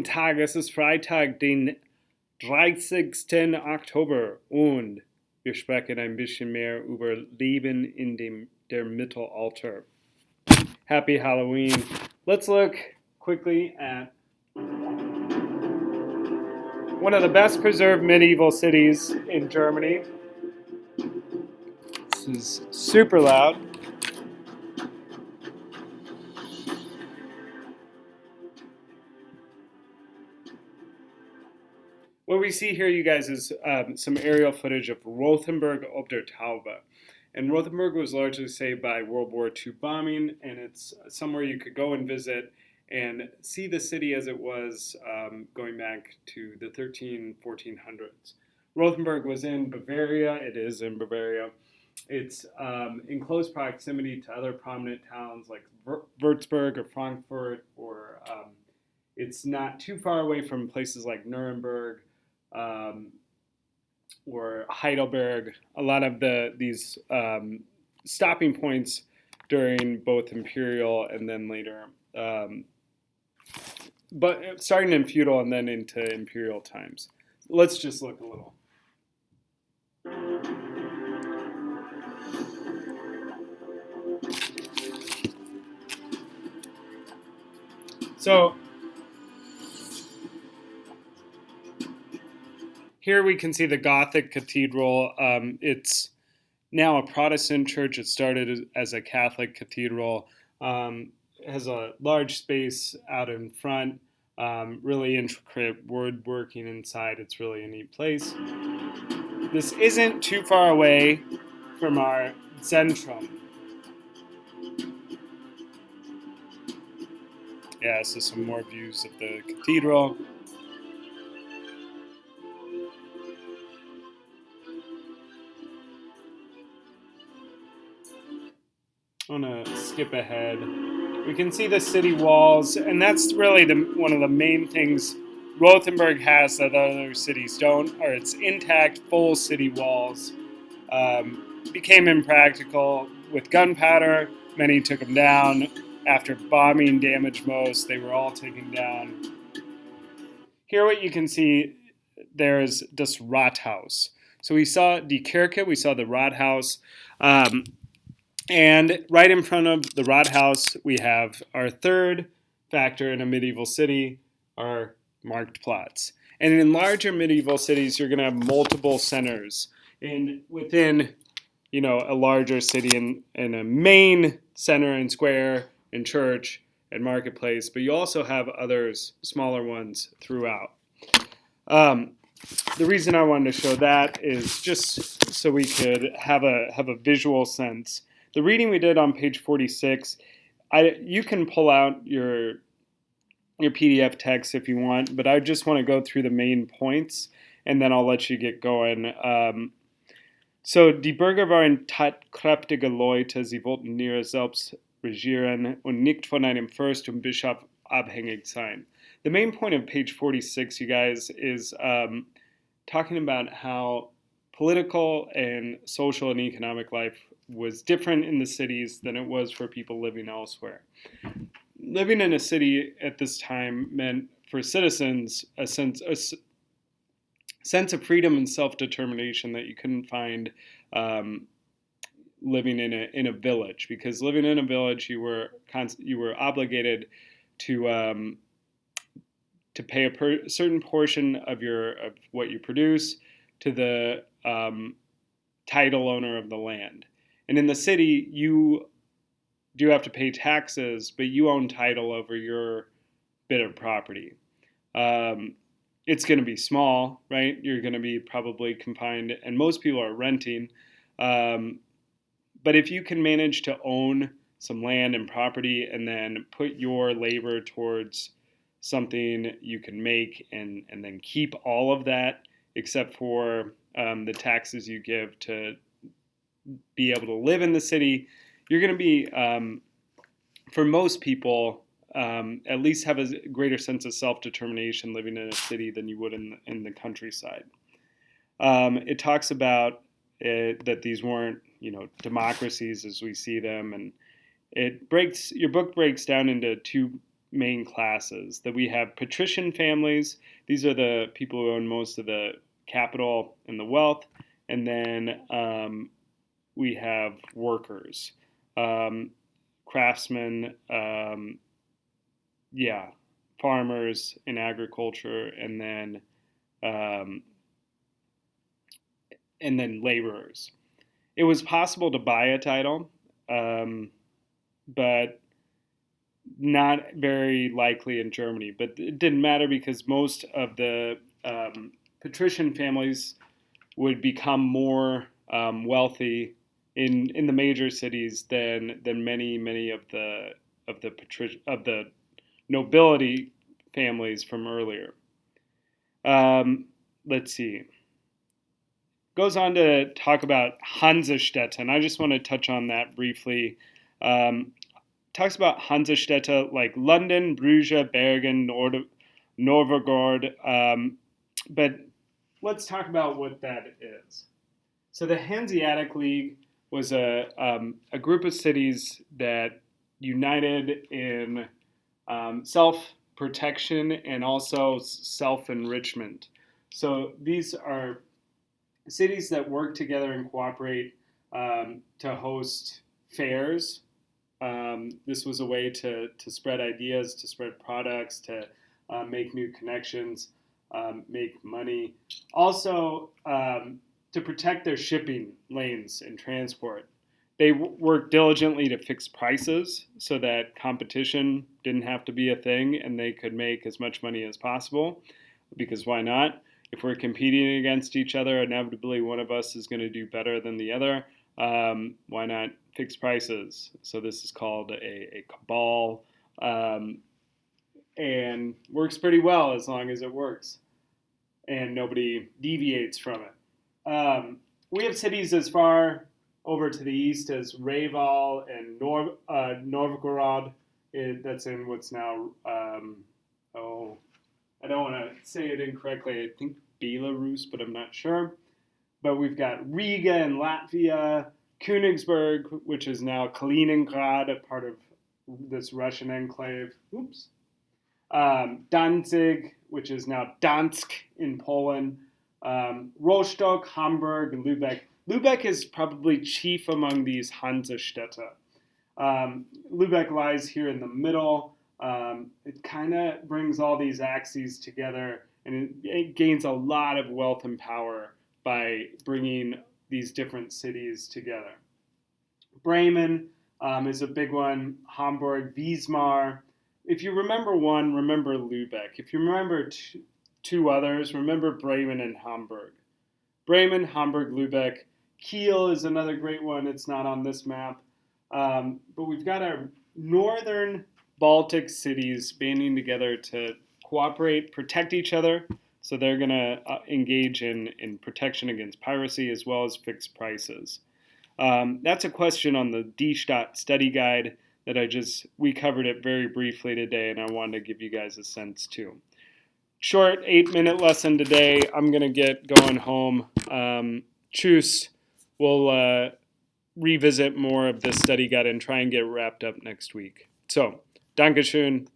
Tag, es ist Freitag, den 30. Oktober und wir sprechen ein bisschen mehr über Leben in der Mittelalter. Happy Halloween. Let's look quickly at one of the best preserved medieval cities in Germany. This is super loud. What we see here, you guys, is some aerial footage of Rothenburg ob der Tauber. And Rothenburg was largely saved by World War II bombing, and it's somewhere you could go and visit and see the city as it was going back to the 1400s. Rothenburg was in Bavaria. It is in Bavaria. It's in close proximity to other prominent towns like Würzburg or Frankfurt, or it's not too far away from places like Nuremberg, or Heidelberg. A lot of these stopping points during both imperial and then later, but starting in feudal and then into imperial times. Let's just look a little. So here we can see the Gothic cathedral. It's now a Protestant church. It started as a Catholic cathedral. It has a large space out in front, really intricate woodworking inside. It's really a neat place. This isn't too far away from our Zentrum. Yeah, so some more views of the cathedral. I'm going to skip ahead. We can see the city walls, and that's really one of the main things Rothenburg has that other cities don't, are its intact, full city walls. Became impractical with gunpowder. Many took them down. After bombing damaged most, they were all taken down. Here what you can see, there's das Rathaus. So we saw die Kirche, we saw the Rathaus. And right in front of the Rathaus, we have our third factor in a medieval city, our Marktplatz. And in larger medieval cities, you're going to have multiple centers. And within, a larger city and a main center and square and church and marketplace, but you also have others, smaller ones throughout. The reason I wanted to show that is just so we could have a visual sense. The reading we did on page 46, you can pull out your PDF text if you want, but I just want to go through the main points, and then I'll let you get going. So, die Bürger waren tatkräftige Leute, sie wollten ihre selbst regieren und nicht von einem Fürst und Bischof abhängig sein. The main point of page 46, you guys, is talking about how political and social and economic life was different in the cities than it was for people living elsewhere. Living in a city at this time meant for citizens a sense of freedom and self-determination that you couldn't find living in a village. Because living in a village, you were obligated to pay a certain portion of what you produce to the title owner of the land. And in the city, you do have to pay taxes, but you own title over your bit of property. It's going to be small, right? You're going to be probably confined, and most people are renting. But if you can manage to own some land and property and then put your labor towards something you can make and then keep all of that except for the taxes you give to be able to live in the city, you're going to be, for most people, at least have a greater sense of self-determination living in a city than you would in the countryside. It talks about that these weren't, democracies as we see them, and your book breaks down into two main classes. That we have patrician families. These are the people who own most of the capital and the wealth. And then we have workers, craftsmen, farmers in agriculture, um, and then laborers. It was possible to buy a title, but not very likely in Germany. But it didn't matter because most of the patrician families would become more wealthy in the major cities than many of the nobility families from earlier. Let's see. Goes on to talk about Hansestadt, and I just want to touch on that briefly. Talks about Hansestadt like London, Bruges, Bergen, Novgorod, but let's talk about what that is. So the Hanseatic League was a group of cities that united in self-protection and also self-enrichment. So these are cities that work together and cooperate to host fairs. This was a way to spread ideas, to spread products, to make new connections, make money. Also, to protect their shipping lanes and transport. They worked diligently to fix prices so that competition didn't have to be a thing and they could make as much money as possible, because why not? If we're competing against each other, inevitably one of us is going to do better than the other. Why not fix prices? So this is called a cabal, and works pretty well as long as it works and nobody deviates from it. We have cities as far over to the east as Reval and Novgorod. That's in what's now, I don't want to say it incorrectly. I think Belarus, but I'm not sure. But we've got Riga in Latvia, Königsberg, which is now Kaliningrad, a part of this Russian enclave. Oops. Danzig, which is now Dansk in Poland. Rostock, Hamburg, and Lübeck. Lübeck is probably chief among these Hansestädte. Lübeck lies here in the middle. It kind of brings all these axes together, and it gains a lot of wealth and power by bringing these different cities together. Bremen is a big one. Hamburg, Wismar. If you remember one, remember Lübeck. If you remember two others, remember Bremen and Hamburg. Bremen, Hamburg, Lübeck. Kiel is another great one. It's not on this map. But we've got our northern Baltic cities banding together to cooperate, protect each other. So they're going to engage in protection against piracy as well as fixed prices. That's a question on the Die Stadt study guide that we covered it very briefly today, and I wanted to give you guys a sense too. Short 8-minute lesson today. I'm going to get going home. Tschüss. We'll revisit more of this study guide and try and get wrapped up next week. So, Dankeschön.